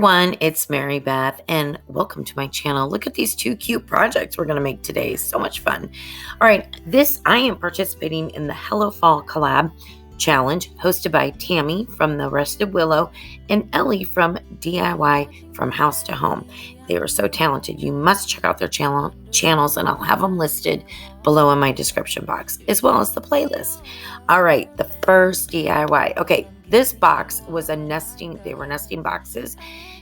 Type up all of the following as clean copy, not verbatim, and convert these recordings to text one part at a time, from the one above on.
Everyone, it's Mary Beth and welcome to my channel. Look at these two cute projects we're going to make today. So much fun. All right, I am participating in the Hello Fall collab challenge hosted by Tammy from the Rusted Willow and Ellie from DIY from House to Home. They are so talented. You must check out their channels and I'll have them listed below in my description box as well as the playlist. All right, the first DIY. Okay, this box was they were nesting boxes,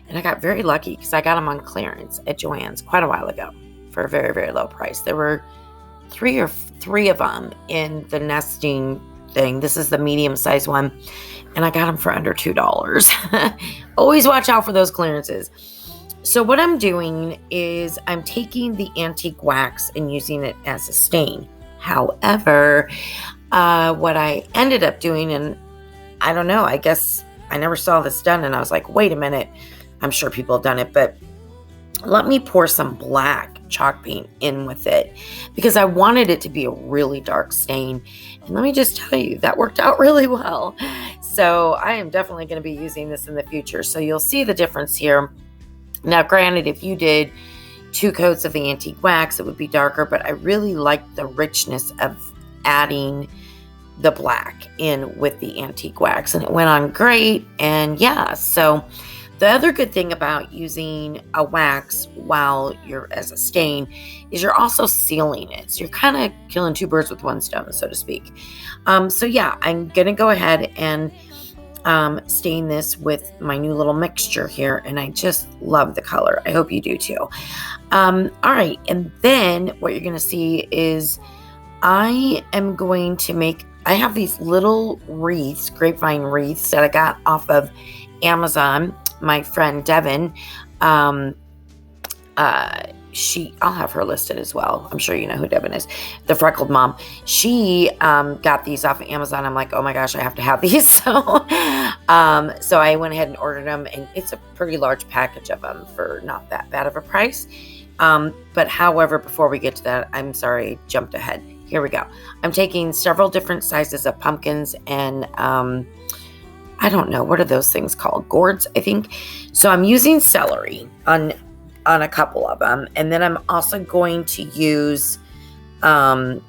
and I got very lucky because I got them on clearance at Joann's quite a while ago for a very, very low price. There were three of them in the nesting thing. This is the medium-sized one, and I got them for under $2. Always watch out for those clearances. So what I'm doing is I'm taking the antique wax and using it as a stain. However, what I ended up doing, and I don't know, I guess I never saw this done, and I was like, wait a minute, I'm sure people have done it, but let me pour some black chalk paint in with it because I wanted it to be a really dark stain. And let me just tell you, that worked out really well. So I am definitely going to be using this in the future. So you'll see the difference here. Now, granted, if you did 2 coats of the antique wax, it would be darker, but I really liked the richness of adding the black in with the antique wax, and it went on great. And yeah, so the other good thing about using a wax while you're as a stain is you're also sealing it. So you're kind of killing 2 birds with 1 stone, so to speak. So yeah, I'm gonna go ahead and stain this with my new little mixture here, and I just love the color. I hope you do too. All right, and then what you're gonna see is I have these little wreaths, grapevine wreaths that I got off of Amazon. My friend Devin, I'll have her listed as well. I'm sure you know who Devin is, the freckled mom. She got these off of Amazon. I'm like, oh my gosh, I have to have these. So I went ahead and ordered them, and it's a pretty large package of them for not that bad of a price. But however, before we get to that, I'm sorry, I jumped ahead. Here we go. I'm taking several different sizes of pumpkins and I don't know, what are those things called? Gourds, I think. So I'm using celery on a couple of them. And then I'm also going to use agave.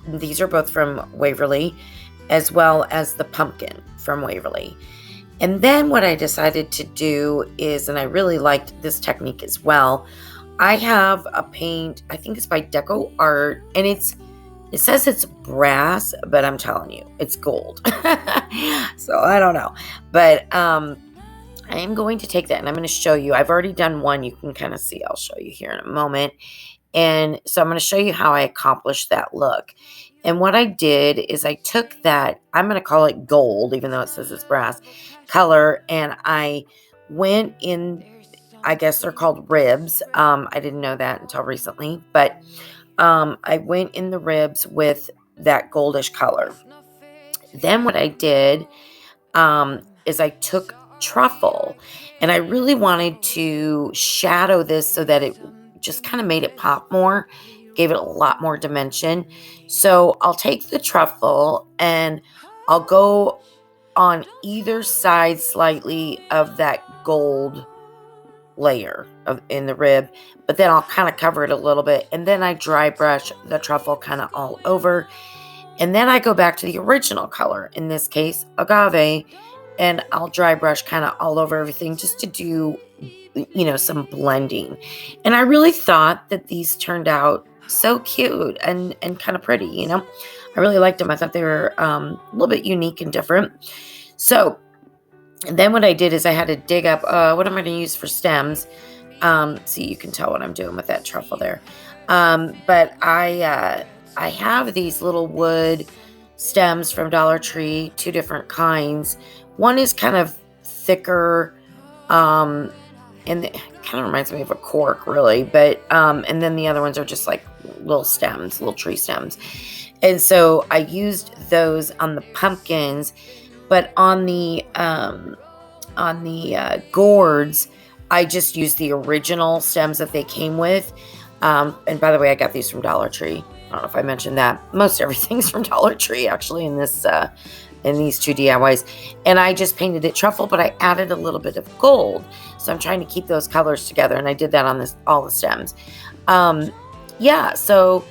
These are both from Waverly, as well as the pumpkin from Waverly. And then what I decided to do is, and I really liked this technique as well, I have a paint, I think it's by Deco Art, and it says it's brass, but I'm telling you, it's gold. So I don't know. But I am going to take that and I'm going to show you. I've already done one. You can kind of see. I'll show you here in a moment. And so I'm going to show you how I accomplished that look. And what I did is I took that, I'm going to call it gold, even though it says it's brass color, and I went in, I guess they're called ribs. I didn't know that until recently, but I went in the ribs with that goldish color. Then what I did is I took truffle, and I really wanted to shadow this so that it just kind of made it pop more, gave it a lot more dimension. So I'll take the truffle and I'll go on either side slightly of that gold layer in the rib, but then I'll kind of cover it a little bit, and then I dry brush the truffle kind of all over, and then I go back to the original color, in this case agave, and I'll dry brush kind of all over everything just to do, some blending. And I really thought that these turned out so cute and kind of pretty. I really liked them. I thought they were a little bit unique and different. So then what I did is I had to dig up, what am I going to use for stems? So you can tell what I'm doing with that truffle there. But I have these little wood stems from Dollar Tree, 2 different kinds. One is kind of thicker, and it kind of reminds me of a cork, really. But and then the other ones are just like little stems, little tree stems. And so I used those on the pumpkins. But on the gourds, I just used the original stems that they came with. And by the way, I got these from Dollar Tree. I don't know if I mentioned that. Most everything's from Dollar Tree, actually, in this in these 2 DIYs. And I just painted it truffle, but I added a little bit of gold. So I'm trying to keep those colors together, and I did that on all the stems. Yeah, so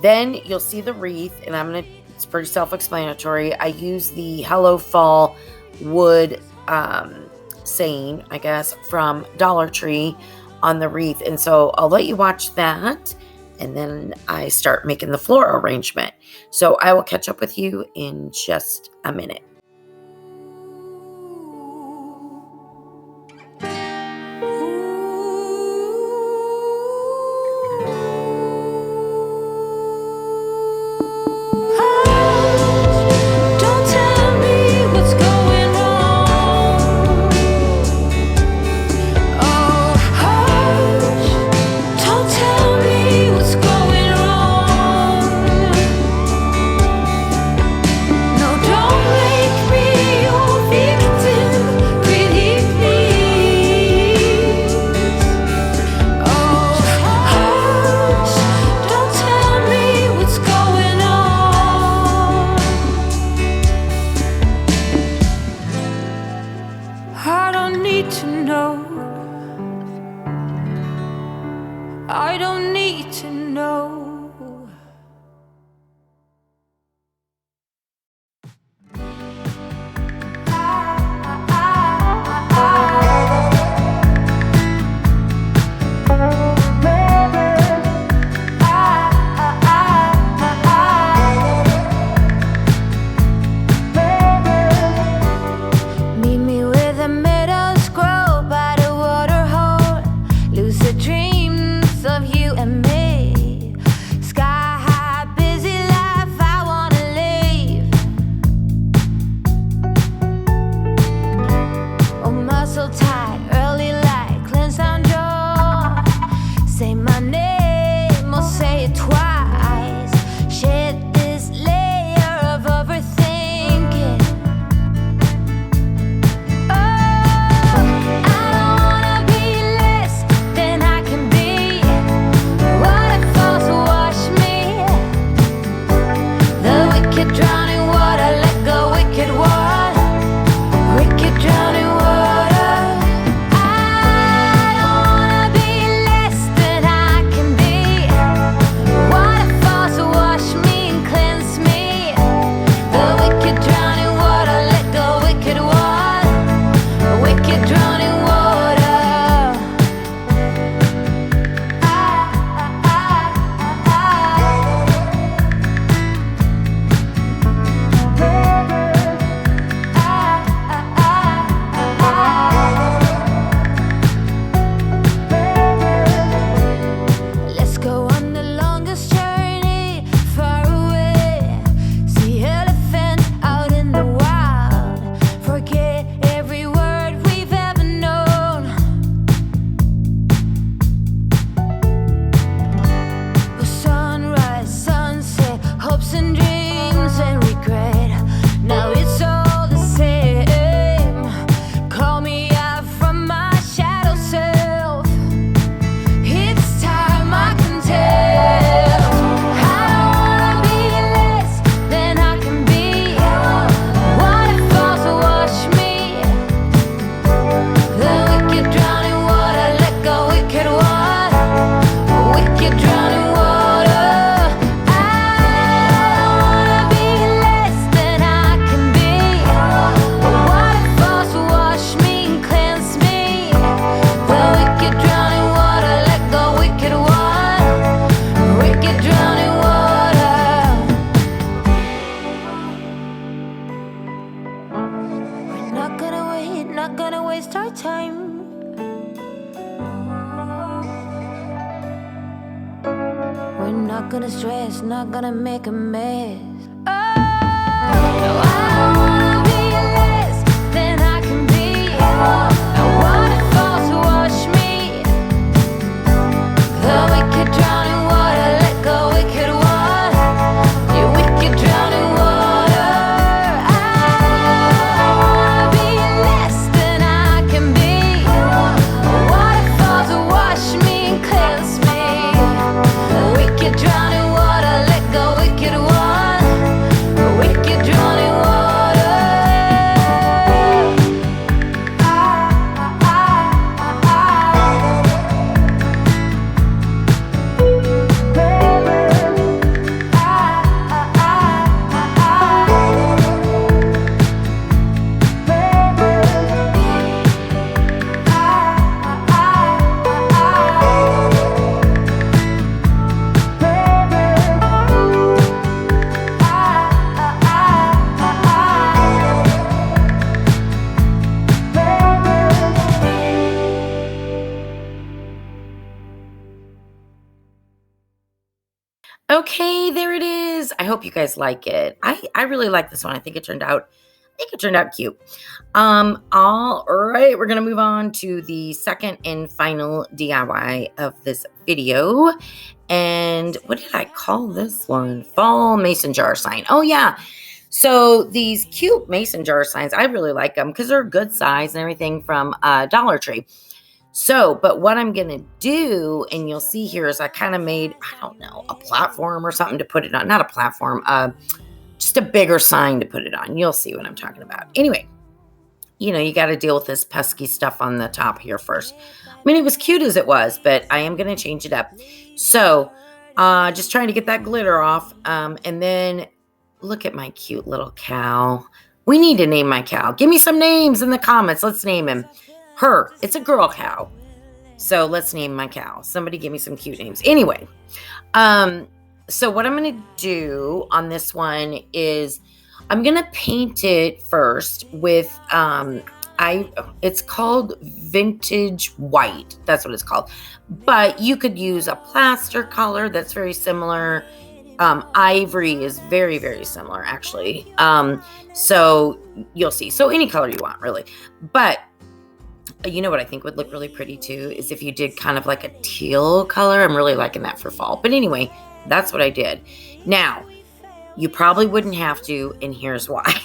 then you'll see the wreath, and it's pretty self-explanatory. I use the Hello Fall wood saying, I guess, from Dollar Tree on the wreath. And so I'll let you watch that, and then I start making the floral arrangement. So I will catch up with you in just a minute. I don't need to know. Meet me where the meadows grow by the water hole. Lucid dreams of you and me. Sky high, busy life, I wanna live. Oh, muscle tight, early light, cleanse down jaw. Say my name or say it twice. Shed this layer of overthinking. Drowning water, let go, wicked water. Wicked drowning water. I don't wanna be less than I can be. Waterfalls wash me and cleanse me. The wicked drowning water, let go, wicked water. Wicked drowning water. Let's go on the longest journey far away. See elephants out in the wild. Forget every word we've ever known. Sunrise, sunset, hopes and dreams and regret. Now it's all the same. Call me out from my shadow self. It's time, I can tell. I don't wanna be less than I can be. Waterfalls wash me. The wicked drowning water, let go, wicked water. Wicked drowning water. I don't wanna be less than I can be. Waterfalls wash me and cleanse me. The wicked drowning water, let go, wicked water. Wicked drowning water. We're not gonna wait, not gonna waste our time. We're not gonna stress, not gonna make a mess. Oh, no, I don't wanna be less than I can be. Waterfalls wash me. The wicked drowning water, let go, wicked water. You wicked drowning water. I wanna be less than I can be. Waterfalls wash me and cleanse me. Wicked drowning water, let go, wicked water. Okay, there it is. I hope you guys like it. I really like this one. I think it turned out cute. All right, we're gonna move on to the second and final DIY of this video. And what did I call this one? Fall mason jar sign. Oh yeah. So these cute mason jar signs, I really like them because they're good size and everything from Dollar Tree. So, but what I'm going to do, and you'll see here, is I kind of made, I don't know, a platform or something to put it on. Not a platform, just a bigger sign to put it on. You'll see what I'm talking about. Anyway, you got to deal with this pesky stuff on the top here first. I mean, it was cute as it was, but I am going to change it up. So, just trying to get that glitter off. And then look at my cute little cow. We need to name my cow. Give me some names in the comments. Let's name him. Her. It's a girl cow. So let's name my cow. Somebody give me some cute names. Anyway, so what I'm going to do on this one is I'm going to paint it first with, it's called Vintage White. That's what it's called. But you could use a plaster color that's very similar. Ivory is very, very similar, actually. So you'll see. So any color you want, really. But you know what I think would look really pretty too is if you did kind of like a teal color. I'm really liking that for fall. But anyway, that's what I did. Now, you probably wouldn't have to, and here's why.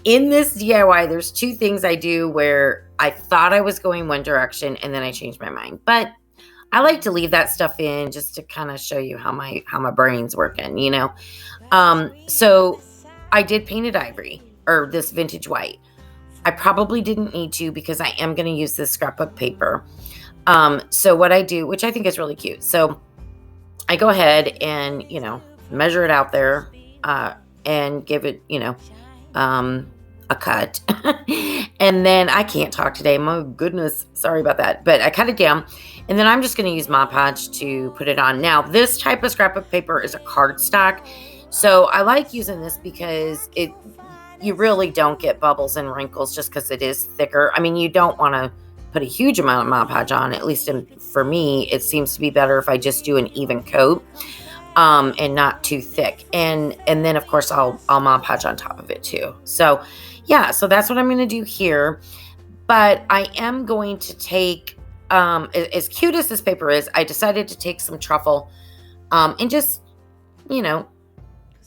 In this DIY, there's two things I do where I thought I was going one direction and then I changed my mind. But I like to leave that stuff in just to kind of show you how my brain's working, So I did painted ivory, or this vintage white. I probably didn't need to because I am going to use this scrapbook paper. So what I do, which I think is really cute. So I go ahead and, measure it out there, and give it, a cut. And then I can't talk today. My goodness. Sorry about that. But I cut it down. And then I'm just going to use Mod Podge to put it on. Now, this type of scrapbook paper is a cardstock. So I like using this because you really don't get bubbles and wrinkles just because it is thicker. I mean, you don't want to put a huge amount of Mod Podge on. At least for me, it seems to be better if I just do an even coat, and not too thick. And then, of course, I'll Mod Podge on top of it too. So, yeah, so that's what I'm going to do here. But I am going to take, as cute as this paper is, I decided to take some truffle and just,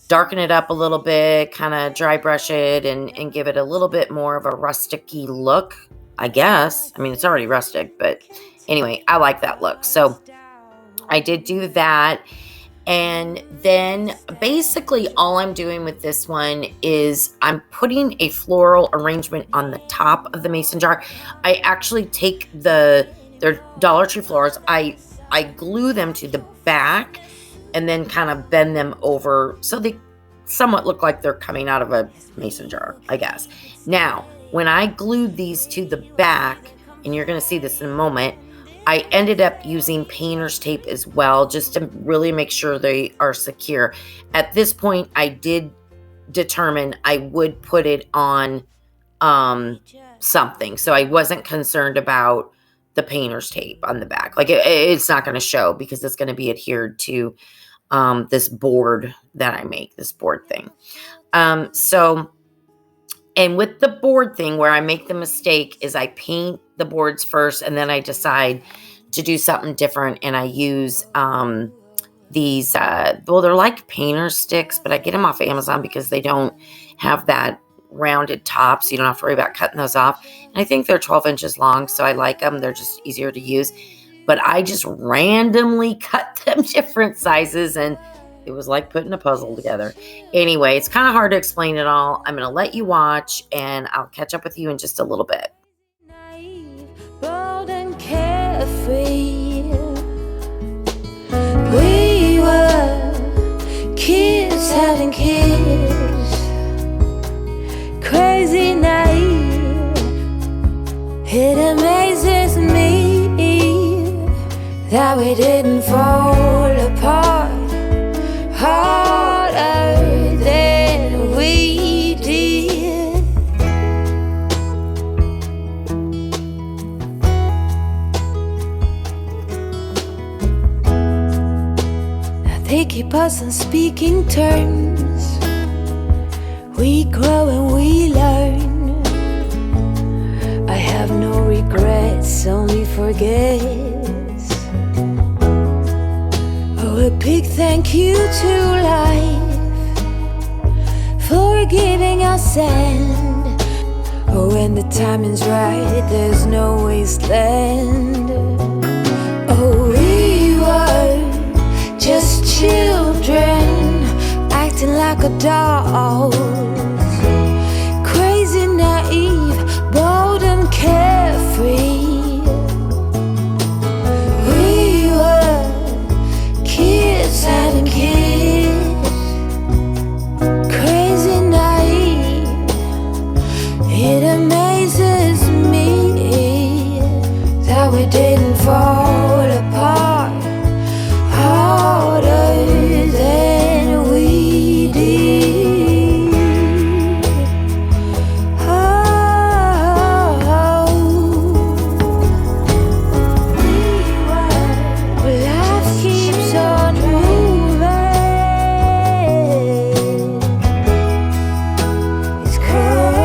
darken it up a little bit, kind of dry brush it and give it a little bit more of a rustic-y look, I guess. I mean, it's already rustic, but anyway, I like that look. So I did do that. And then basically all I'm doing with this one is I'm putting a floral arrangement on the top of the mason jar. I actually take their Dollar Tree flowers, I glue them to the back and then kind of bend them over so they somewhat look like they're coming out of a mason jar, I guess. Now, when I glued these to the back, and you're going to see this in a moment, I ended up using painter's tape as well, just to really make sure they are secure. At this point, I did determine I would put it on something. So I wasn't concerned about the painter's tape on the back. Like it's not going to show because it's going to be adhered to this board that I make, this board thing. And with the board thing, where I make the mistake is I paint the boards first and then I decide to do something different. And I use these, they're like painter sticks, but I get them off Amazon because they don't have that rounded top. So you don't have to worry about cutting those off. And I think they're 12 inches long. So I like them. They're just easier to use. But I just randomly cut them different sizes and it was like putting a puzzle together. Anyway, it's kind of hard to explain it all. I'm going to let you watch and I'll catch up with you in just a little bit. Naive, bold and carefree. We were kids having kids. Crazy naive. It amazes me that we didn't fall apart harder than we did. Now the keep us on speaking terms. We grow and we learn. I have no regrets, only forgets. Oh, a big thank you to life for giving us end. Oh, when the timing's right, there's no wasteland. Oh, we were just children, acting like adults, crazy, naive, bold and carefree. We were kids having kids, crazy, naive. It amazes me that we didn't fall apart harder than we did. Oh, life keeps on moving. It's cold.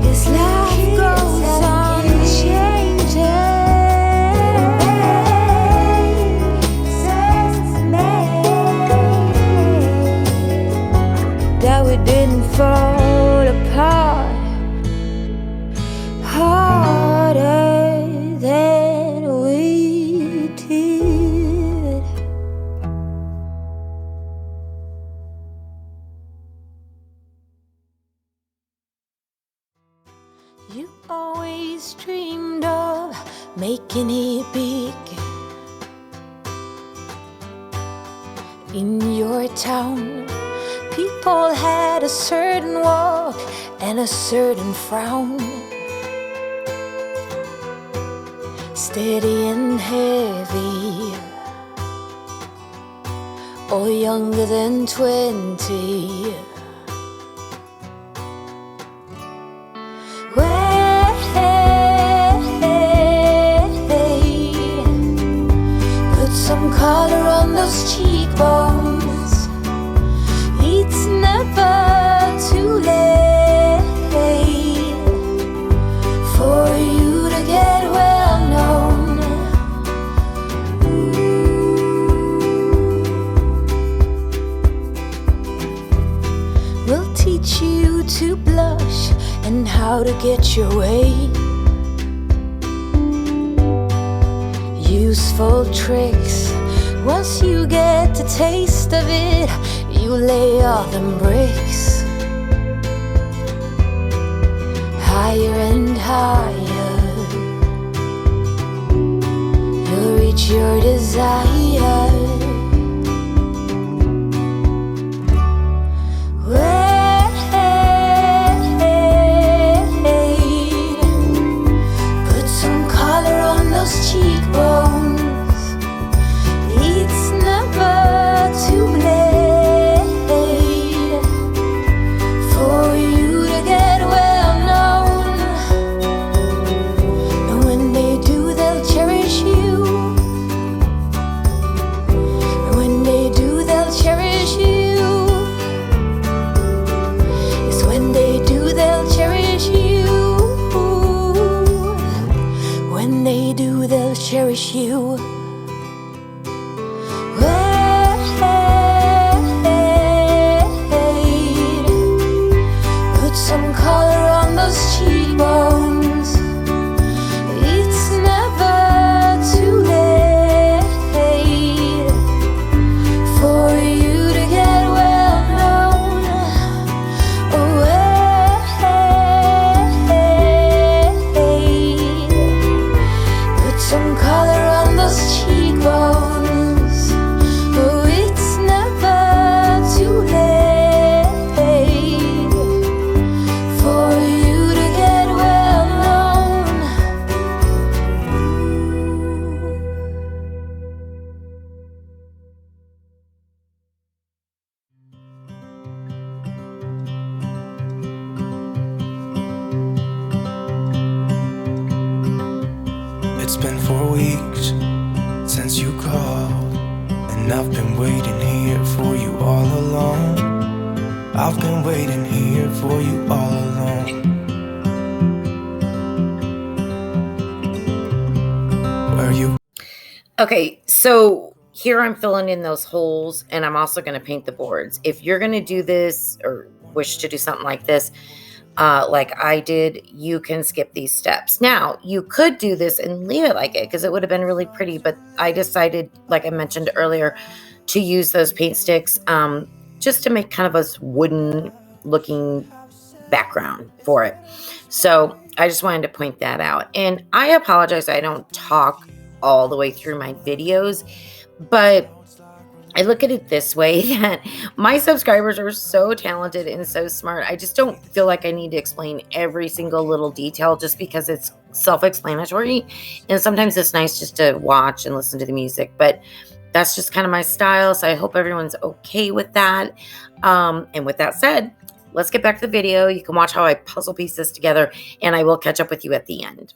Yes, life goes on changing. Says me that we didn't fall apart harder than we did. You always dreamed of making it big in your town. People had a certain walk and a certain frown, steady and heavy, or younger than 20. Put some color on those cheekbones. It's never too late for you to get well known. We'll teach you to blush and how to get your way. Useful tricks. Once you get a taste of it, you lay all them bricks higher and higher. You'll reach your desire. Put some color on those cheekbones. It's never too late for you to get well known. And when they do, they'll cherish you. And when they do, they'll cherish you. It's when they do, they'll cherish you. When they do, they'll cherish you. Put some color on those cheekbones. It's never too late for you to get well known. Oh, put some color on those cheekbones. Oh, it's never too late for you to get well known. It's been 4 weeks since you called, and I've been waiting here for you all along. I've been waiting here for you all along. Where you? Okay, so here I'm filling in those holes, and I'm also going to paint the boards. If you're going to do this or wish to do something like this, like I did, you can skip these steps. Now, you could do this and leave it like it because it would have been really pretty, but I decided, like I mentioned earlier, to use those paint sticks just to make kind of a wooden looking background for it. So I just wanted to point that out. And I apologize, I don't talk all the way through my videos, but I look at it this way, that my subscribers are so talented and so smart. I just don't feel like I need to explain every single little detail just because it's self-explanatory. And sometimes it's nice just to watch and listen to the music, but that's just kind of my style. So I hope everyone's okay with that. And with that said, let's get back to the video. You can watch how I puzzle piece this together, and I will catch up with you at the end.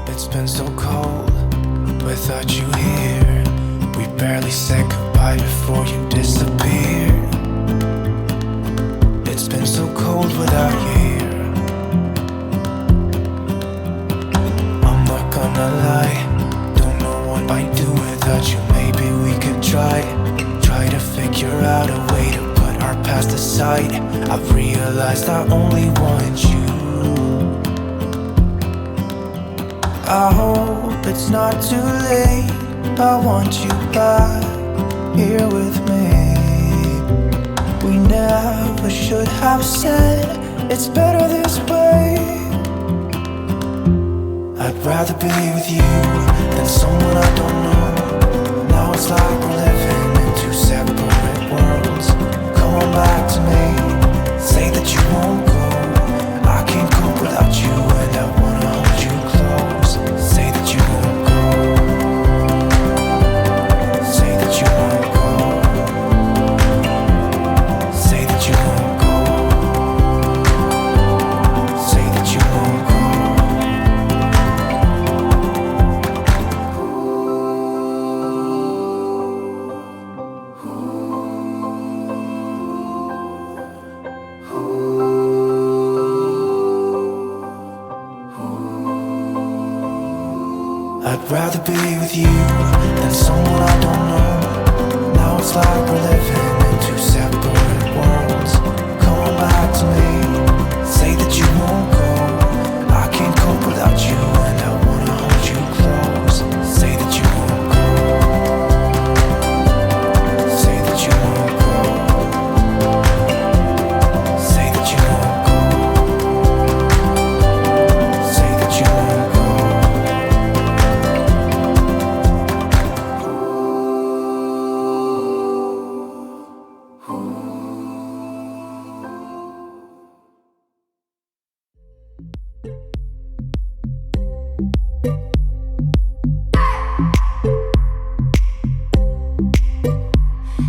It's been so cold without you here. We barely said goodbye before you disappeared. It's been so cold without you here. I'm not gonna lie, don't know what I'd do without you. Maybe we could try to figure out a way to put our past aside. I've realized I only want you. I hope it's not too late. I want you back here with me. We never should have said it's better this way. I'd rather be with you than someone I don't know. Now it's like we're living in two separate worlds. Come on back to me, say that you won't go. I can't cope without you, and I wanna hold you close. Say that you won't go. Say that you won't go. Say that you won't go. Say that you won't go. I'd rather be with you than someone I don't know. Now it's like we're living in two separate worlds. Come on back to me, say that you won't go. I can't cope without you, and I wanna hold you close. Say that you won't go. Say that you won't go. Say that you won't go. Say that you won't go.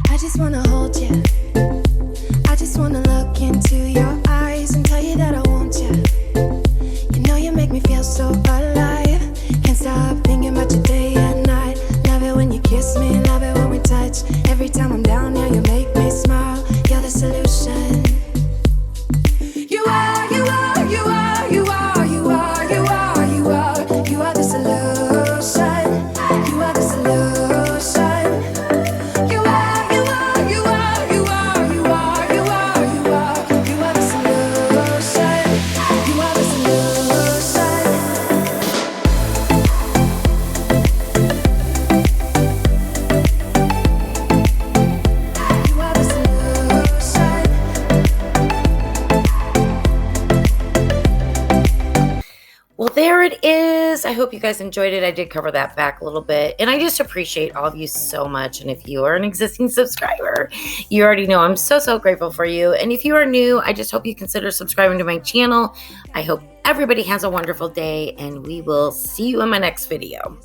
I just wanna hold you. I just wanna look into your eyes and tell you that I want you. You know you make me feel so alive. Can't stop thinking about you day and night. Love it when you kiss me, love it when we touch. Every time I'm down here, you make me smile. You're the solution. You are, you are, you are, you are, you are, you are, you are. You are the solution. You are the solution. You are, you are, you are, you are, you are, you are, you are. You are the solution. You are the solution. You are the solution. Well, there it is. I hope you guys enjoyed it. I did cover that back a little bit, and I just appreciate all of you so much. And if you are an existing subscriber, you already know I'm so, so grateful for you. And if you are new, I just hope you consider subscribing to my channel. I hope everybody has a wonderful day, and we will see you in my next video.